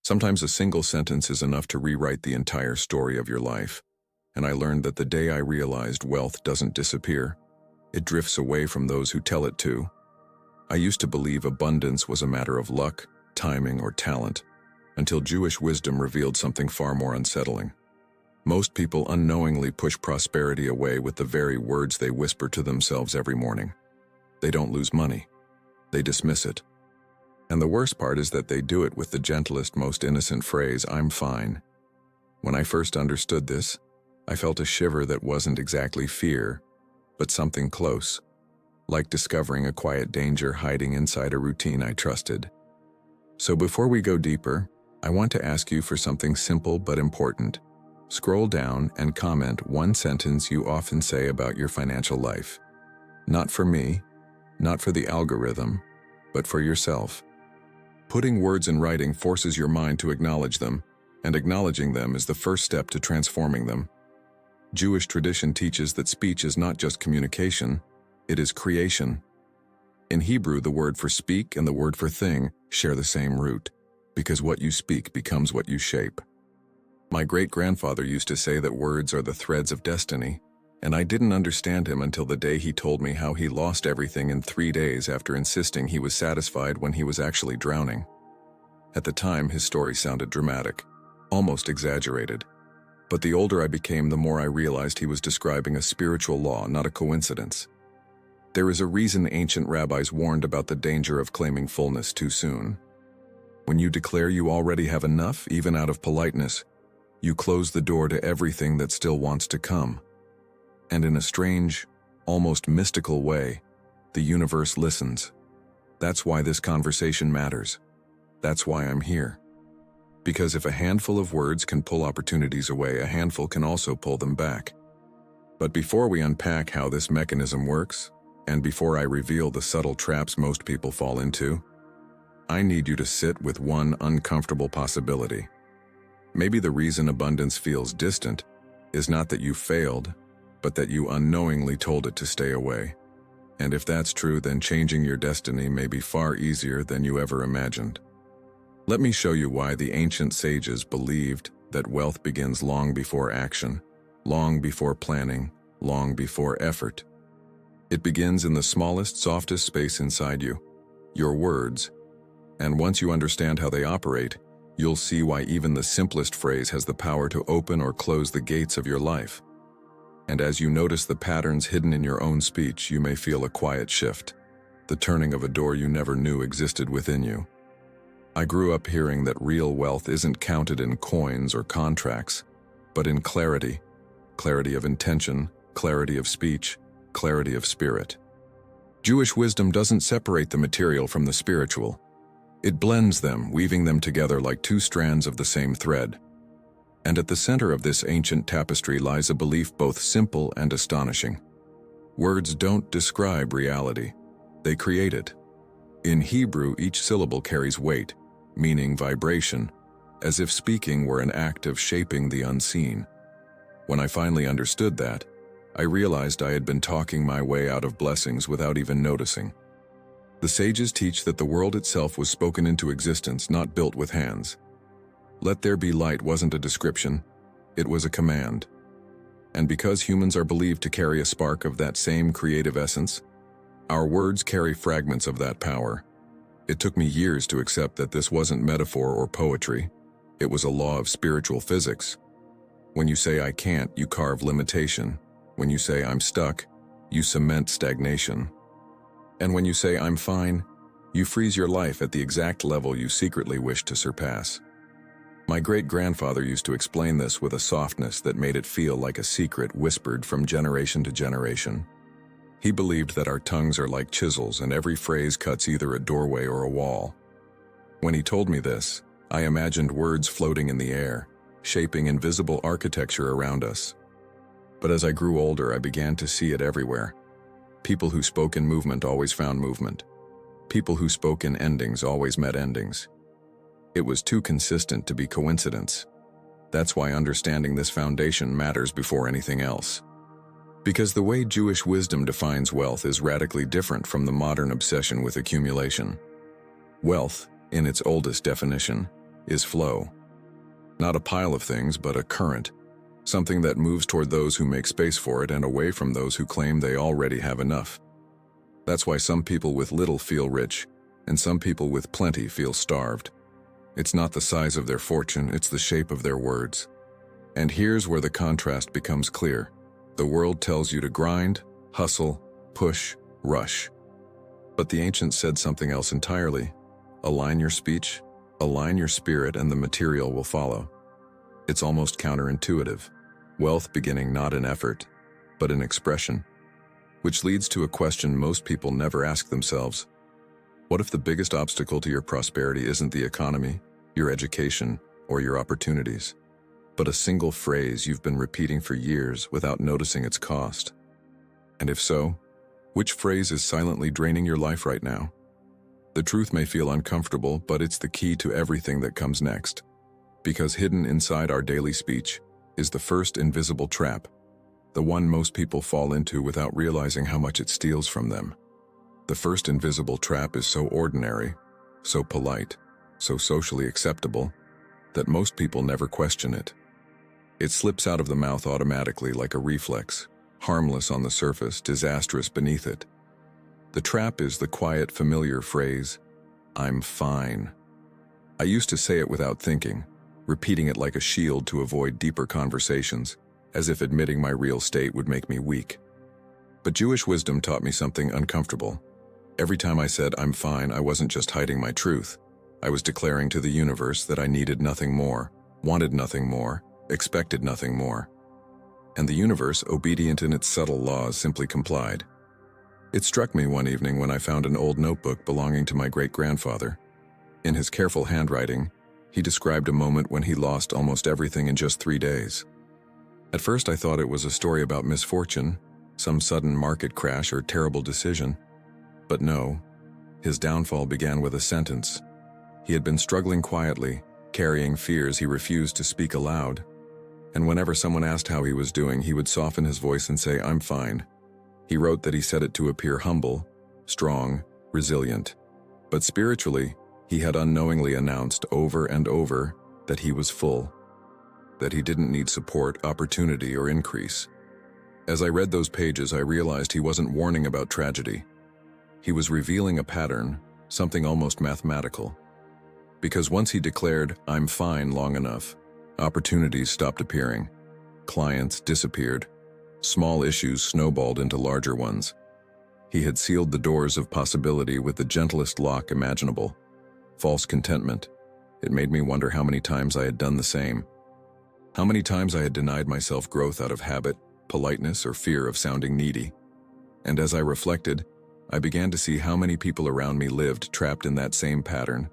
Sometimes a single sentence is enough to rewrite the entire story of your life. And I learned that the day I realized wealth doesn't disappear, it drifts away from those who tell it to. I used to believe abundance was a matter of luck, timing, or talent, until Jewish wisdom revealed something far more unsettling. Most people unknowingly push prosperity away with the very words they whisper to themselves every morning. They don't lose money. They dismiss it. And the worst part is that they do it with the gentlest, most innocent phrase, "I'm fine." When I first understood this, I felt a shiver that wasn't exactly fear, but something close, like discovering a quiet danger hiding inside a routine I trusted. So before we go deeper, I want to ask you for something simple but important. Scroll down and comment one sentence you often say about your financial life. Not for me, not for the algorithm, but for yourself. Putting words in writing forces your mind to acknowledge them, and acknowledging them is the first step to transforming them. Jewish tradition teaches that speech is not just communication, it is creation. In Hebrew, the word for speak and the word for thing share the same root, because what you speak becomes what you shape. My great-grandfather used to say that words are the threads of destiny, and I didn't understand him until the day he told me how he lost everything in 3 days after insisting he was satisfied when he was actually drowning. At the time, his story sounded dramatic, almost exaggerated. But the older I became, the more I realized he was describing a spiritual law, not a coincidence. There is a reason ancient rabbis warned about the danger of claiming fullness too soon. When you declare you already have enough, even out of politeness, you close the door to everything that still wants to come. And in a strange, almost mystical way, the universe listens. That's why this conversation matters. That's why I'm here. Because if a handful of words can pull opportunities away, a handful can also pull them back. But before we unpack how this mechanism works, and before I reveal the subtle traps most people fall into, I need you to sit with one uncomfortable possibility. Maybe the reason abundance feels distant is not that you failed, but that you unknowingly told it to stay away. And if that's true, then changing your destiny may be far easier than you ever imagined. Let me show you why the ancient sages believed that wealth begins long before action, long before planning, long before effort. It begins in the smallest, softest space inside you, your words. And once you understand how they operate, you'll see why even the simplest phrase has the power to open or close the gates of your life. And as you notice the patterns hidden in your own speech, you may feel a quiet shift, the turning of a door you never knew existed within you. I grew up hearing that real wealth isn't counted in coins or contracts, but in clarity. Clarity of intention, clarity of speech, clarity of spirit. Jewish wisdom doesn't separate the material from the spiritual. It blends them, weaving them together like two strands of the same thread. And at the center of this ancient tapestry lies a belief both simple and astonishing. Words don't describe reality, they create it. In Hebrew, each syllable carries weight, meaning vibration, as if speaking were an act of shaping the unseen. When I finally understood that, I realized I had been talking my way out of blessings without even noticing. The sages teach that the world itself was spoken into existence, not built with hands. Let there be light wasn't a description, it was a command. And because humans are believed to carry a spark of that same creative essence, our words carry fragments of that power. It took me years to accept that this wasn't metaphor or poetry. It was a law of spiritual physics. When you say I can't, you carve limitation. When you say I'm stuck, you cement stagnation. And when you say I'm fine, you freeze your life at the exact level you secretly wish to surpass. My great-grandfather used to explain this with a softness that made it feel like a secret whispered from generation to generation. He believed that our tongues are like chisels and every phrase cuts either a doorway or a wall. When he told me this, I imagined words floating in the air, shaping invisible architecture around us. But as I grew older, I began to see it everywhere. People who spoke in movement always found movement. People who spoke in endings always met endings. It was too consistent to be coincidence. That's why understanding this foundation matters before anything else. Because the way Jewish wisdom defines wealth is radically different from the modern obsession with accumulation. Wealth, in its oldest definition, is flow. Not a pile of things, but a current, something that moves toward those who make space for it and away from those who claim they already have enough. That's why some people with little feel rich, and some people with plenty feel starved. It's not the size of their fortune, it's the shape of their words. And here's where the contrast becomes clear. The world tells you to grind, hustle, push, rush. But the ancients said something else entirely. Align your speech, align your spirit, and the material will follow. It's almost counterintuitive. Wealth beginning not in effort, but in expression. Which leads to a question most people never ask themselves. What if the biggest obstacle to your prosperity isn't the economy, your education, or your opportunities, but a single phrase you've been repeating for years without noticing its cost? And if so, which phrase is silently draining your life right now? The truth may feel uncomfortable, but it's the key to everything that comes next. Because hidden inside our daily speech is the first invisible trap, the one most people fall into without realizing how much it steals from them. The first invisible trap is so ordinary, so polite, so socially acceptable, that most people never question it. It slips out of the mouth automatically like a reflex, harmless on the surface, disastrous beneath it. The trap is the quiet, familiar phrase, "I'm fine." I used to say it without thinking, repeating it like a shield to avoid deeper conversations, as if admitting my real state would make me weak. But Jewish wisdom taught me something uncomfortable. Every time I said, "I'm fine," I wasn't just hiding my truth. I was declaring to the universe that I needed nothing more, wanted nothing more, expected nothing more. And the universe, obedient in its subtle laws, simply complied. It struck me one evening when I found an old notebook belonging to my great-grandfather. In his careful handwriting, he described a moment when he lost almost everything in just 3 days. At first I thought it was a story about misfortune, some sudden market crash or terrible decision. But no, his downfall began with a sentence. He had been struggling quietly, carrying fears he refused to speak aloud. And whenever someone asked how he was doing, he would soften his voice and say, "I'm fine." He wrote that he said it to appear humble, strong, resilient. But spiritually, he had unknowingly announced over and over that he was full, that he didn't need support, opportunity, or increase. As I read those pages, I realized he wasn't warning about tragedy. He was revealing a pattern, something almost mathematical. Because once he declared, "I'm fine," long enough, opportunities stopped appearing. Clients disappeared. Small issues snowballed into larger ones. He had sealed the doors of possibility with the gentlest lock imaginable. False contentment. It made me wonder how many times I had done the same. How many times I had denied myself growth out of habit, politeness, or fear of sounding needy. And as I reflected, I began to see how many people around me lived trapped in that same pattern.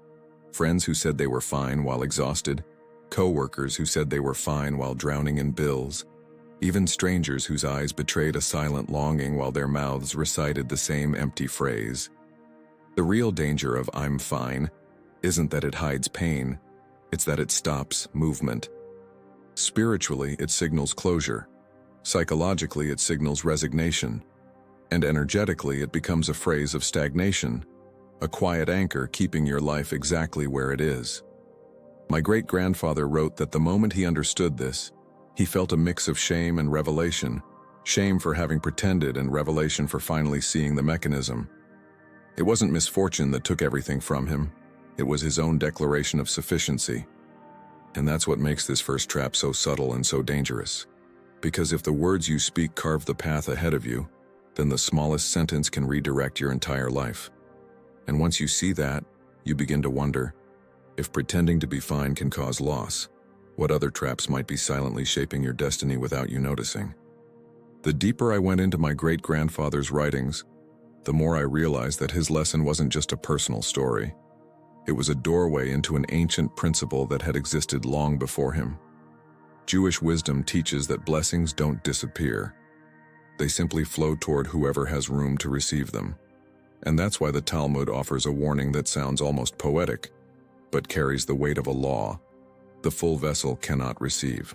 Friends who said they were fine while exhausted, co-workers who said they were fine while drowning in bills, even strangers whose eyes betrayed a silent longing while their mouths recited the same empty phrase. The real danger of "I'm fine" isn't that it hides pain, it's that it stops movement. Spiritually, it signals closure. Psychologically, it signals resignation. And energetically, it becomes a phrase of stagnation, a quiet anchor keeping your life exactly where it is. My great-grandfather wrote that the moment he understood this, he felt a mix of shame and revelation, shame for having pretended and revelation for finally seeing the mechanism. It wasn't misfortune that took everything from him, it was his own declaration of sufficiency. And that's what makes this first trap so subtle and so dangerous. Because if the words you speak carve the path ahead of you, then the smallest sentence can redirect your entire life. And once you see that, you begin to wonder, if pretending to be fine can cause loss, what other traps might be silently shaping your destiny without you noticing? The deeper I went into my great-grandfather's writings, the more I realized that his lesson wasn't just a personal story. It was a doorway into an ancient principle that had existed long before him. Jewish wisdom teaches that blessings don't disappear. They simply flow toward whoever has room to receive them. And that's why the Talmud offers a warning that sounds almost poetic, but carries the weight of a law: the full vessel cannot receive.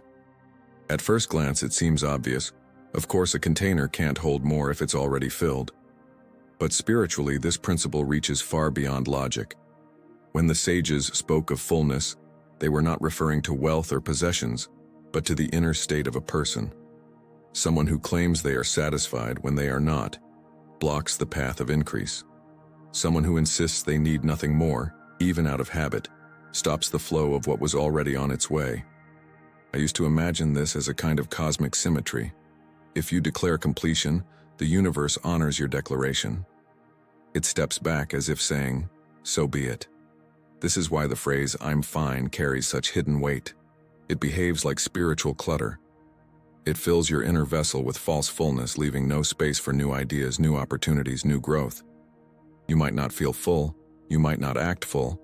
At first glance, it seems obvious. Of course, a container can't hold more if it's already filled. But spiritually, this principle reaches far beyond logic. When the sages spoke of fullness, They were not referring to wealth or possessions, but to the inner state of a person. Someone who claims they are satisfied when they are not, blocks the path of increase. Someone who insists they need nothing more, even out of habit, stops the flow of what was already on its way. I used to imagine this as a kind of cosmic symmetry. If you declare completion, the universe honors your declaration. It steps back as if saying, "So be it." This is why the phrase "I'm fine" carries such hidden weight. It behaves like spiritual clutter. It fills your inner vessel with false fullness, leaving no space for new ideas, new opportunities, new growth. You might not feel full, you might not act full,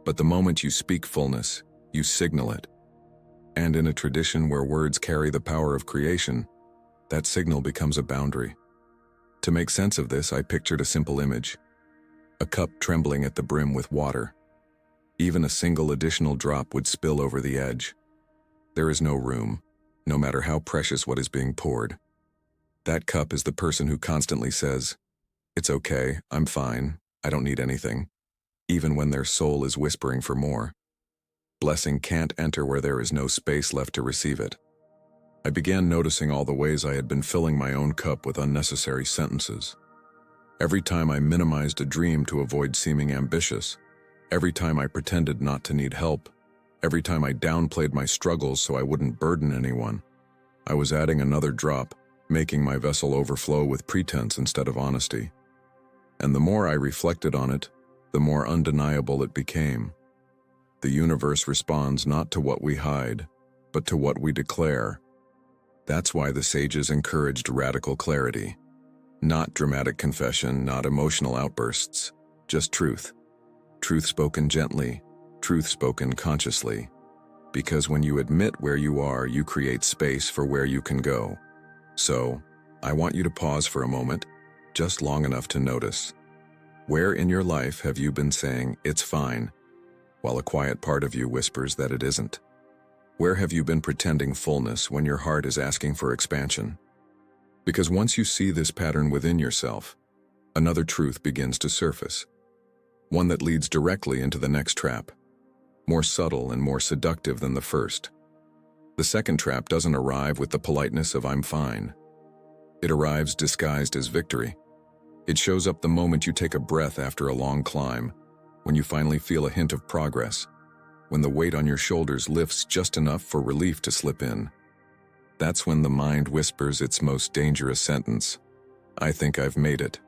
but the moment you speak fullness, you signal it. And in a tradition where words carry the power of creation, that signal becomes a boundary. To make sense of this, I pictured a simple image: a cup trembling at the brim with water. Even a single additional drop would spill over the edge. There is no room, no matter how precious what is being poured. That cup is the person who constantly says, "It's okay, I'm fine, I don't need anything," even when their soul is whispering for more. Blessing can't enter where there is no space left to receive it. I began noticing all the ways I had been filling my own cup with unnecessary sentences. Every time I minimized a dream to avoid seeming ambitious, every time I pretended not to need help, every time I downplayed my struggles so I wouldn't burden anyone, I was adding another drop, making my vessel overflow with pretense instead of honesty. And the more I reflected on it, the more undeniable it became. The universe responds not to what we hide, but to what we declare. That's why the sages encouraged radical clarity. Not dramatic confession, not emotional outbursts, just truth. Truth spoken gently, truth spoken consciously. Because when you admit where you are, you create space for where you can go. So, I want you to pause for a moment, just long enough to notice. Where in your life have you been saying, "It's fine," while a quiet part of you whispers that it isn't? Where have you been pretending fullness when your heart is asking for expansion? Because once you see this pattern within yourself, another truth begins to surface. One that leads directly into the next trap, more subtle and more seductive than the first. The second trap doesn't arrive with the politeness of "I'm fine." It arrives disguised as victory. It shows up the moment you take a breath after a long climb, when you finally feel a hint of progress, when the weight on your shoulders lifts just enough for relief to slip in. That's when the mind whispers its most dangerous sentence: "I think I've made it."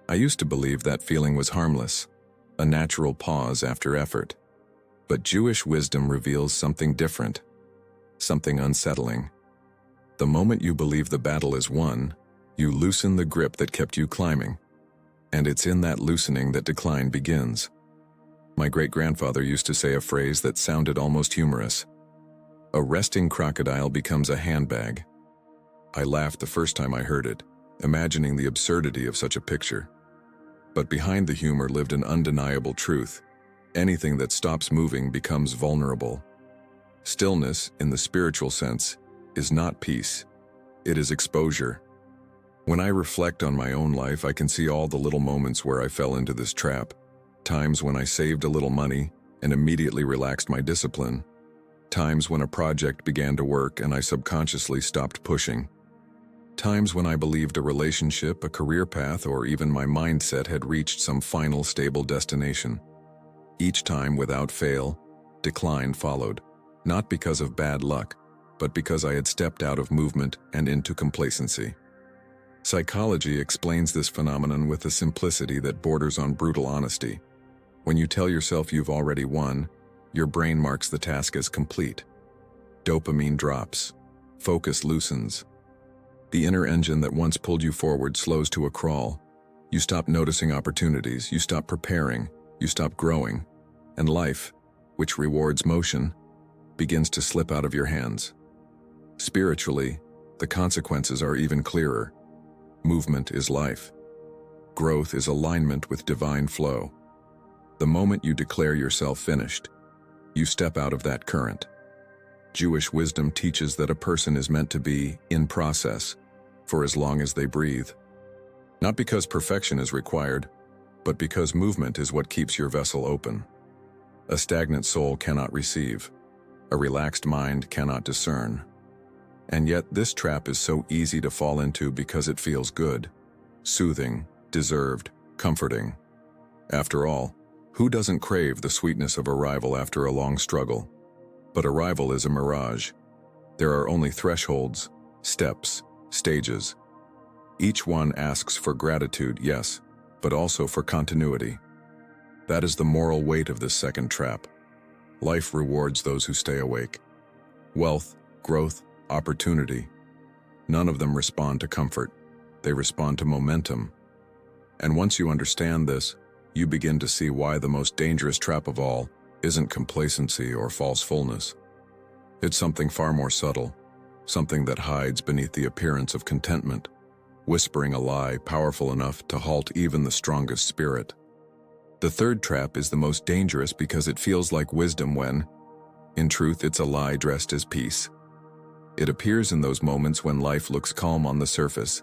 I used to believe that feeling was harmless, a natural pause after effort. But Jewish wisdom reveals something different, something unsettling. The moment you believe the battle is won, you loosen the grip that kept you climbing. And it's in that loosening that decline begins. My great-grandfather used to say a phrase that sounded almost humorous: "A resting crocodile becomes a handbag." I laughed the first time I heard it, imagining the absurdity of such a picture. But behind the humor lived an undeniable truth: anything that stops moving becomes vulnerable. Stillness, in the spiritual sense, is not peace. It is exposure. When I reflect on my own life, I can see all the little moments where I fell into this trap. Times when I saved a little money and immediately relaxed my discipline. Times when a project began to work and I subconsciously stopped pushing. Times when I believed a relationship, a career path, or even my mindset had reached some final stable destination. Each time, without fail, decline followed, not because of bad luck, but because I had stepped out of movement and into complacency. Psychology explains this phenomenon with a simplicity that borders on brutal honesty. When you tell yourself you've already won, your brain marks the task as complete. Dopamine drops. Focus loosens. The inner engine that once pulled you forward slows to a crawl. You stop noticing opportunities, you stop preparing, you stop growing, and life, which rewards motion, begins to slip out of your hands. Spiritually, the consequences are even clearer. Movement is life. Growth is alignment with divine flow. The moment you declare yourself finished, you step out of that current. Jewish wisdom teaches that a person is meant to be in process for as long as they breathe. Not because perfection is required, but because movement is what keeps your vessel open. A stagnant soul cannot receive. A relaxed mind cannot discern. And yet this trap is so easy to fall into because it feels good, soothing, deserved, comforting. After all, who doesn't crave the sweetness of arrival after a long struggle? But arrival is a mirage. There are only thresholds, steps, stages. Each one asks for gratitude, yes, but also for continuity. That is the moral weight of this second trap. Life rewards those who stay awake. Wealth, growth, opportunity. None of them respond to comfort. They respond to momentum. And once you understand this, you begin to see why the most dangerous trap of all isn't complacency or false fullness. It's something far more subtle, something that hides beneath the appearance of contentment, whispering a lie powerful enough to halt even the strongest spirit. The third trap is the most dangerous because it feels like wisdom when, in truth, it's a lie dressed as peace. It appears in those moments when life looks calm on the surface,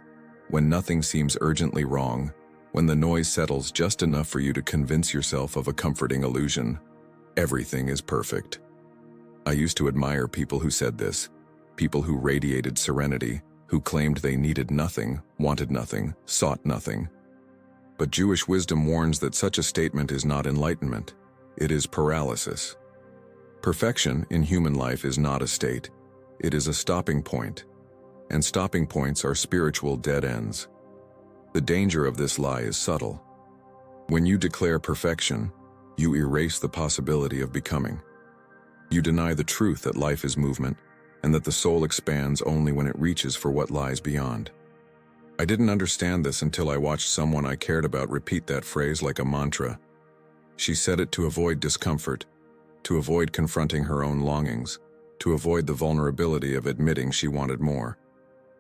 when nothing seems urgently wrong, when the noise settles just enough for you to convince yourself of a comforting illusion. Everything is perfect. I used to admire people who said this, people who radiated serenity, who claimed they needed nothing, wanted nothing, sought nothing. But Jewish wisdom warns that such a statement is not enlightenment. It is paralysis. Perfection in human life is not a state. It is a stopping point. And stopping points are spiritual dead ends. The danger of this lie is subtle. When you declare perfection, you erase the possibility of becoming. You deny the truth that life is movement, and that the soul expands only when it reaches for what lies beyond. I didn't understand this until I watched someone I cared about repeat that phrase like a mantra. She said it to avoid discomfort, to avoid confronting her own longings, to avoid the vulnerability of admitting she wanted more.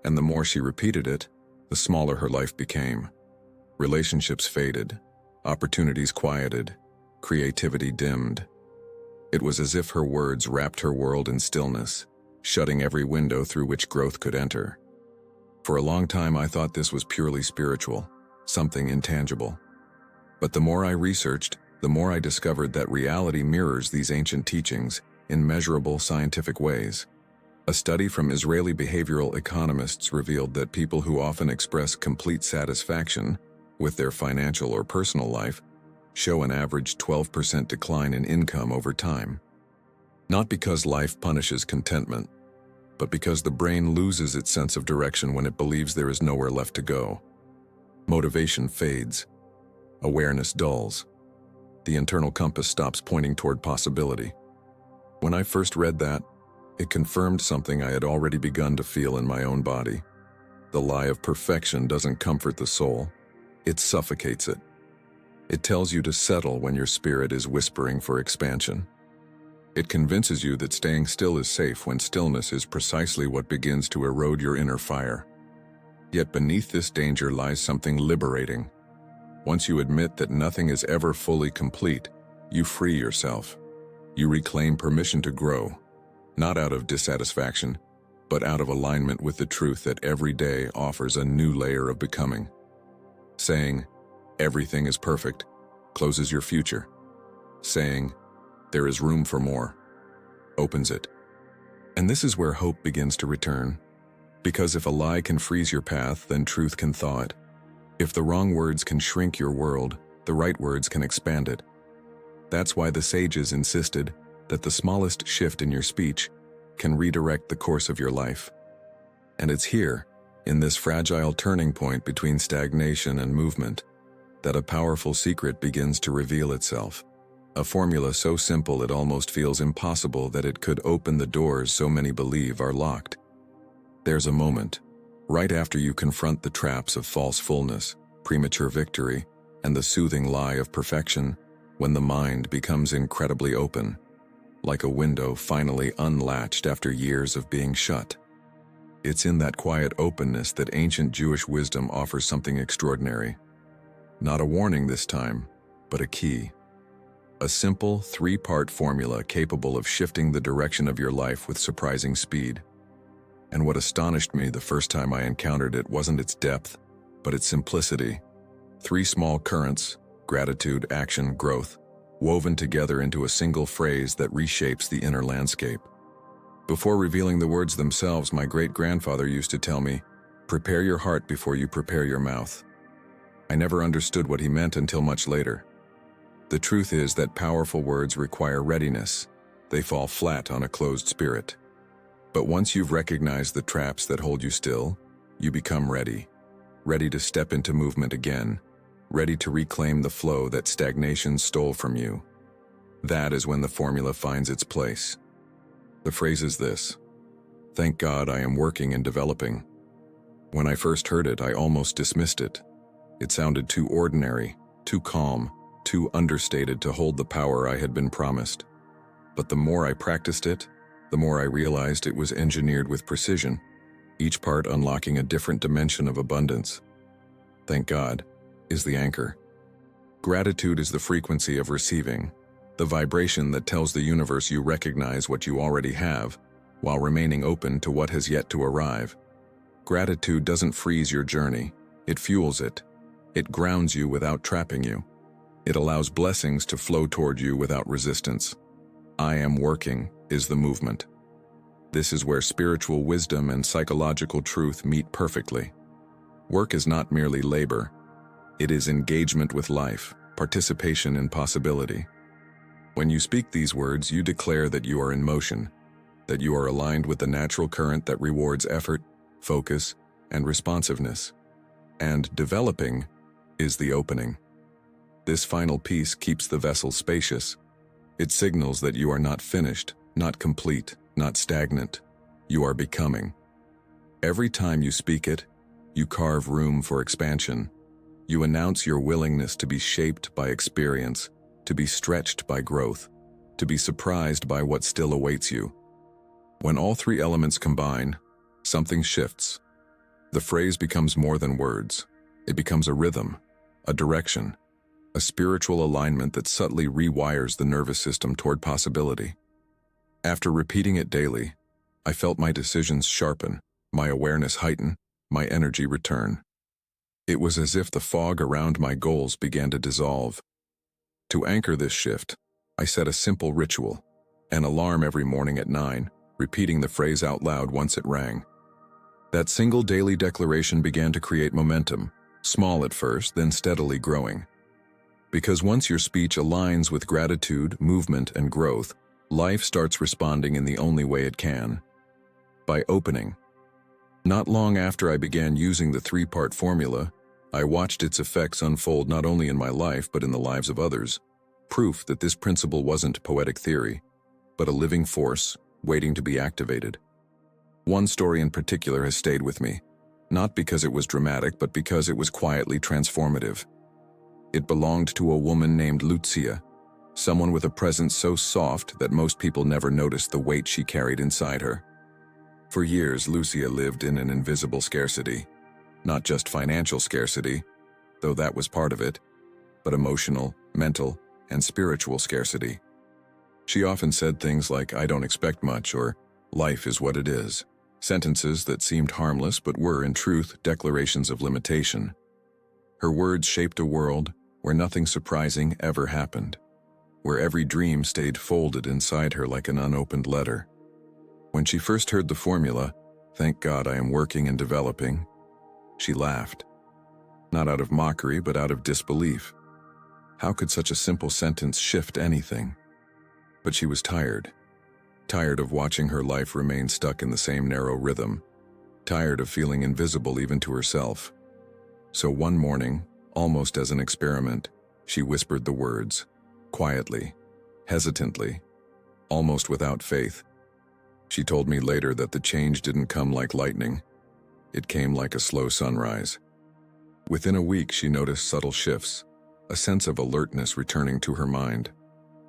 And the more she repeated it, the smaller her life became. Relationships faded, opportunities quieted, creativity dimmed. It was as if her words wrapped her world in stillness, shutting every window through which growth could enter. For a long time I thought this was purely spiritual, something intangible. But the more I researched, the more I discovered that reality mirrors these ancient teachings in measurable scientific ways. A study from Israeli behavioral economists revealed that people who often express complete satisfaction with their financial or personal life show an average 12% decline in income over time. Not because life punishes contentment, but because the brain loses its sense of direction when it believes there is nowhere left to go. Motivation fades. Awareness dulls. The internal compass stops pointing toward possibility. When I first read that, it confirmed something I had already begun to feel in my own body. The lie of perfection doesn't comfort the soul. It suffocates it. It tells you to settle when your spirit is whispering for expansion. It convinces you that staying still is safe when stillness is precisely what begins to erode your inner fire. Yet beneath this danger lies something liberating. Once you admit that nothing is ever fully complete, you free yourself. You reclaim permission to grow, not out of dissatisfaction, but out of alignment with the truth that every day offers a new layer of becoming. Saying, "Everything is perfect," closes your future. Saying, "There is room for more," opens it. And this is where hope begins to return. Because if a lie can freeze your path, then truth can thaw it. If the wrong words can shrink your world, the right words can expand it. That's why the sages insisted that the smallest shift in your speech can redirect the course of your life. And it's here, in this fragile turning point between stagnation and movement, that a powerful secret begins to reveal itself. A formula so simple it almost feels impossible that it could open the doors so many believe are locked. There's a moment, right after you confront the traps of false fullness, premature victory, and the soothing lie of perfection, when the mind becomes incredibly open, like a window finally unlatched after years of being shut. It's in that quiet openness that ancient Jewish wisdom offers something extraordinary. Not a warning this time, but a key. A simple, three-part formula capable of shifting the direction of your life with surprising speed. And what astonished me the first time I encountered it wasn't its depth, but its simplicity. 3 small currents: gratitude, action, growth, woven together into a single phrase that reshapes the inner landscape. Before revealing the words themselves, my great-grandfather used to tell me, "Prepare your heart before you prepare your mouth." I never understood what he meant until much later. The truth is that powerful words require readiness. They fall flat on a closed spirit. But once you've recognized the traps that hold you still, you become ready. Ready to step into movement again. Ready to reclaim the flow that stagnation stole from you. That is when the formula finds its place. The phrase is this: "Thank God I am working and developing." When I first heard it, I almost dismissed it. It sounded too ordinary, too calm, too understated to hold the power I had been promised. But the more I practiced it, the more I realized it was engineered with precision, each part unlocking a different dimension of abundance. Thank God is the anchor. Gratitude is the frequency of receiving, the vibration that tells the universe you recognize what you already have, while remaining open to what has yet to arrive. Gratitude doesn't freeze your journey, it fuels it. It grounds you without trapping you. It allows blessings to flow toward you without resistance. I am working is the movement. This is where spiritual wisdom and psychological truth meet perfectly. Work is not merely labor. It is engagement with life, participation in possibility. When you speak these words, you declare that you are in motion, that you are aligned with the natural current that rewards effort, focus, and responsiveness. And developing is the opening. This final piece keeps the vessel spacious. It signals that you are not finished, not complete, not stagnant. You are becoming. Every time you speak it, you carve room for expansion. You announce your willingness to be shaped by experience, to be stretched by growth, to be surprised by what still awaits you. When all three elements combine, something shifts. The phrase becomes more than words. It becomes a rhythm, a direction, a spiritual alignment that subtly rewires the nervous system toward possibility. After repeating it daily, I felt my decisions sharpen, my awareness heighten, my energy return. It was as if the fog around my goals began to dissolve. To anchor this shift, I set a simple ritual, an alarm every morning at 9, repeating the phrase out loud once it rang. That single daily declaration began to create momentum, small at first, then steadily growing. Because once your speech aligns with gratitude, movement, and growth, life starts responding in the only way it can: by opening. Not long after I began using the three-part formula, I watched its effects unfold not only in my life but in the lives of others, proof that this principle wasn't poetic theory, but a living force waiting to be activated. One story in particular has stayed with me, not because it was dramatic, but because it was quietly transformative. It belonged to a woman named Lucia, someone with a presence so soft that most people never noticed the weight she carried inside her. For years, Lucia lived in an invisible scarcity. Not just financial scarcity, though that was part of it, but emotional, mental, and spiritual scarcity. She often said things like, "I don't expect much," or "Life is what it is," sentences that seemed harmless but were, in truth, declarations of limitation. Her words shaped a world where nothing surprising ever happened, where every dream stayed folded inside her like an unopened letter. When she first heard the formula, "Thank God I am working and developing," she laughed. Not out of mockery, but out of disbelief. How could such a simple sentence shift anything? But she was tired. Tired of watching her life remain stuck in the same narrow rhythm. Tired of feeling invisible even to herself. So one morning, almost as an experiment, she whispered the words, quietly, hesitantly, almost without faith. She told me later that the change didn't come like lightning. It came like a slow sunrise. Within a week, she noticed subtle shifts, a sense of alertness returning to her mind,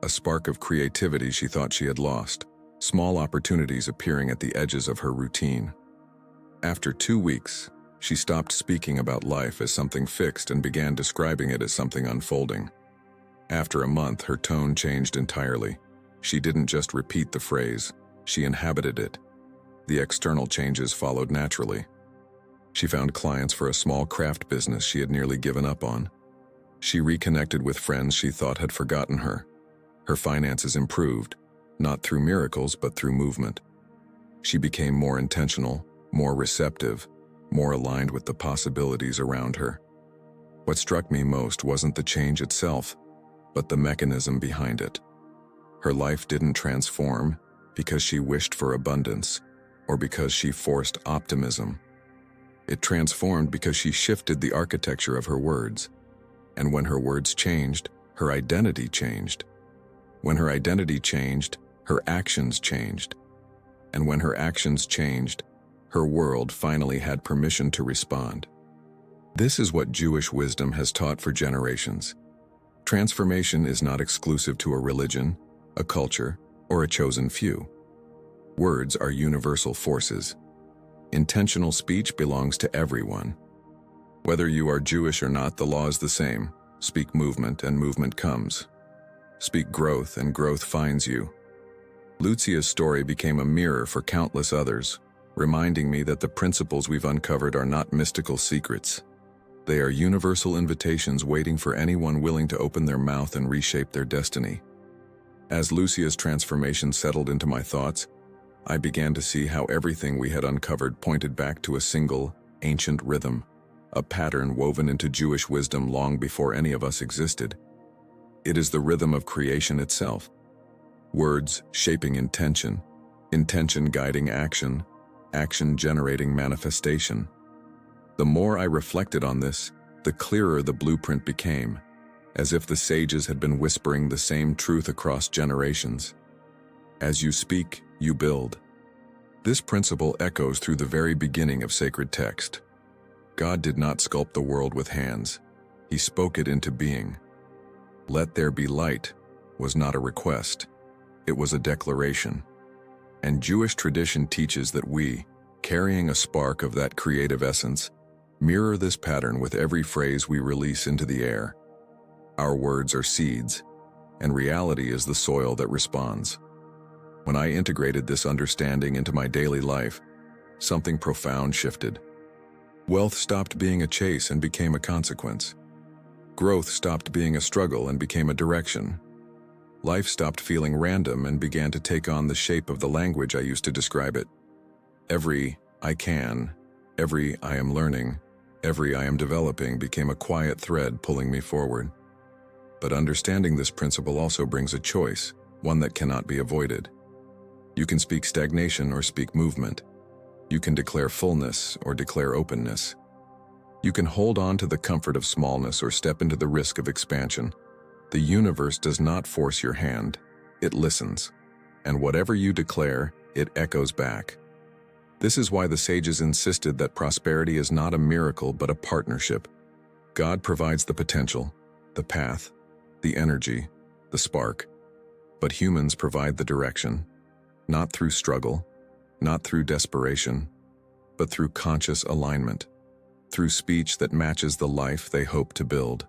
a spark of creativity she thought she had lost, small opportunities appearing at the edges of her routine. After 2 weeks, she stopped speaking about life as something fixed and began describing it as something unfolding. After a month, her tone changed entirely. She didn't just repeat the phrase, she inhabited it. The external changes followed naturally. She found clients for a small craft business she had nearly given up on. She reconnected with friends she thought had forgotten her, Her finances improved, not through miracles but through movement. She became more intentional, more receptive, more aligned with the possibilities around her. What struck me most wasn't the change itself, but the mechanism behind it. Her life didn't transform because she wished for abundance or because she forced optimism. It transformed because she shifted the architecture of her words. And when her words changed, her identity changed. When her identity changed, her actions changed. And when her actions changed, her world finally had permission to respond. This is what Jewish wisdom has taught for generations. Transformation is not exclusive to a religion, a culture, or a chosen few. Words are universal forces. Intentional speech belongs to everyone. Whether you are Jewish or not, the law is the same. Speak movement, and movement comes. Speak growth, and growth finds you. Lucia's story became a mirror for countless others, reminding me that the principles we've uncovered are not mystical secrets. They are universal invitations waiting for anyone willing to open their mouth and reshape their destiny. As Lucia's transformation settled into my thoughts, I began to see how everything we had uncovered pointed back to a single, ancient rhythm, a pattern woven into Jewish wisdom long before any of us existed. It is the rhythm of creation itself. Words shaping intention, intention guiding action, action generating manifestation. The more I reflected on this, the clearer the blueprint became, as if the sages had been whispering the same truth across generations. As you speak, you build. This principle echoes through the very beginning of sacred text. God did not sculpt the world with hands. He spoke it into being. Let there be light was not a request. It was a declaration. And Jewish tradition teaches that we, carrying a spark of that creative essence, mirror this pattern with every phrase we release into the air. Our words are seeds, and reality is the soil that responds. When I integrated this understanding into my daily life, something profound shifted. Wealth stopped being a chase and became a consequence. Growth stopped being a struggle and became a direction. Life stopped feeling random and began to take on the shape of the language I used to describe it. Every "I can," every "I am learning," every "I am developing" became a quiet thread pulling me forward. But understanding this principle also brings a choice, one that cannot be avoided. You can speak stagnation or speak movement. You can declare fullness or declare openness. You can hold on to the comfort of smallness or step into the risk of expansion. The universe does not force your hand, it listens. And whatever you declare, it echoes back. This is why the sages insisted that prosperity is not a miracle but a partnership. God provides the potential, the path, the energy, the spark. But humans provide the direction, not through struggle, not through desperation, but through conscious alignment, through speech that matches the life they hope to build.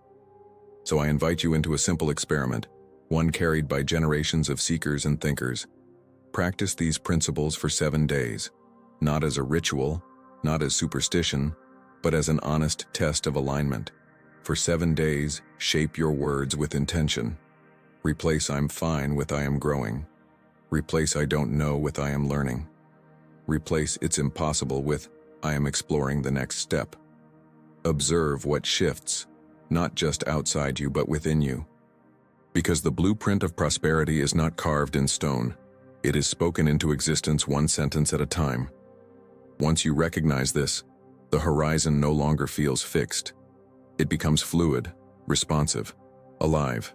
So I invite you into a simple experiment, one carried by generations of seekers and thinkers. Practice these principles for 7 days, not as a ritual, not as superstition, but as an honest test of alignment. For 7 days, shape your words with intention. Replace "I'm fine" with "I am growing." Replace "I don't know" with "I am learning." Replace "it's impossible" with "I am exploring the next step." Observe what shifts, not just outside you but within you. Because the blueprint of prosperity is not carved in stone, it is spoken into existence one sentence at a time. Once you recognize this, the horizon no longer feels fixed. It becomes fluid, responsive, alive.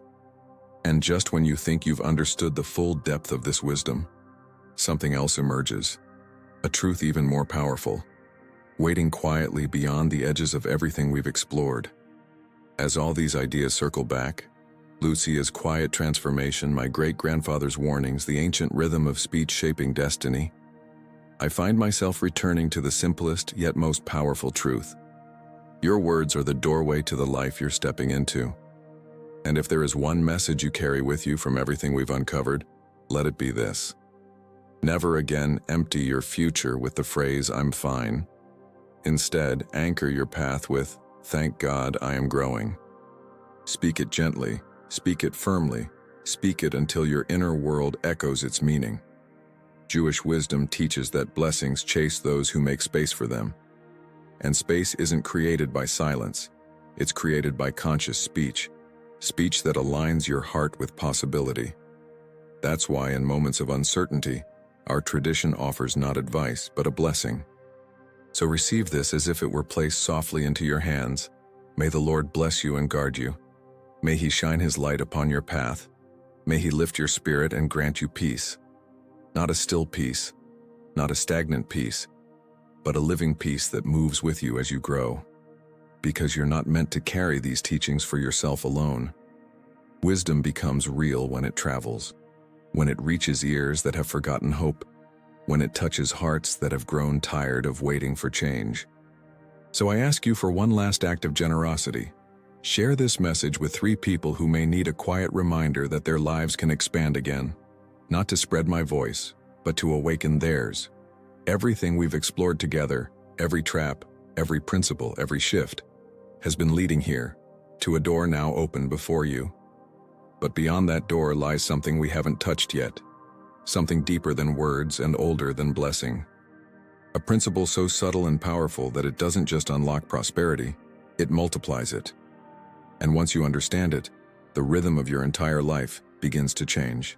And just when you think you've understood the full depth of this wisdom, something else emerges, a truth even more powerful, waiting quietly beyond the edges of everything we've explored. As all these ideas circle back, Lucia's quiet transformation, my great-grandfather's warnings, the ancient rhythm of speech shaping destiny, I find myself returning to the simplest yet most powerful truth. Your words are the doorway to the life you're stepping into. And if there is one message you carry with you from everything we've uncovered, let it be this. Never again empty your future with the phrase "I'm fine." Instead, anchor your path with "Thank God I am growing." Speak it gently, speak it firmly, Speak it until your inner world echoes its meaning. Jewish wisdom teaches that blessings chase those who make space for them. And space isn't created by silence. It's created by conscious speech. Speech that aligns your heart with possibility. That's why in moments of uncertainty, our tradition offers not advice, but a blessing. So receive this as if it were placed softly into your hands. May the Lord bless you and guard you. May He shine His light upon your path. May He lift your spirit and grant you peace. Not a still peace, not a stagnant peace, but a living peace that moves with you as you grow. Because you're not meant to carry these teachings for yourself alone. Wisdom becomes real when it travels, when it reaches ears that have forgotten hope, when it touches hearts that have grown tired of waiting for change. So I ask you for one last act of generosity. Share this message with 3 people who may need a quiet reminder that their lives can expand again. Not to spread my voice, but to awaken theirs. Everything we've explored together, every trap, every principle, every shift, has been leading here, to a door now open before you. But beyond that door lies something we haven't touched yet, something deeper than words and older than blessing. A principle so subtle and powerful that it doesn't just unlock prosperity, it multiplies it. And once you understand it, the rhythm of your entire life begins to change.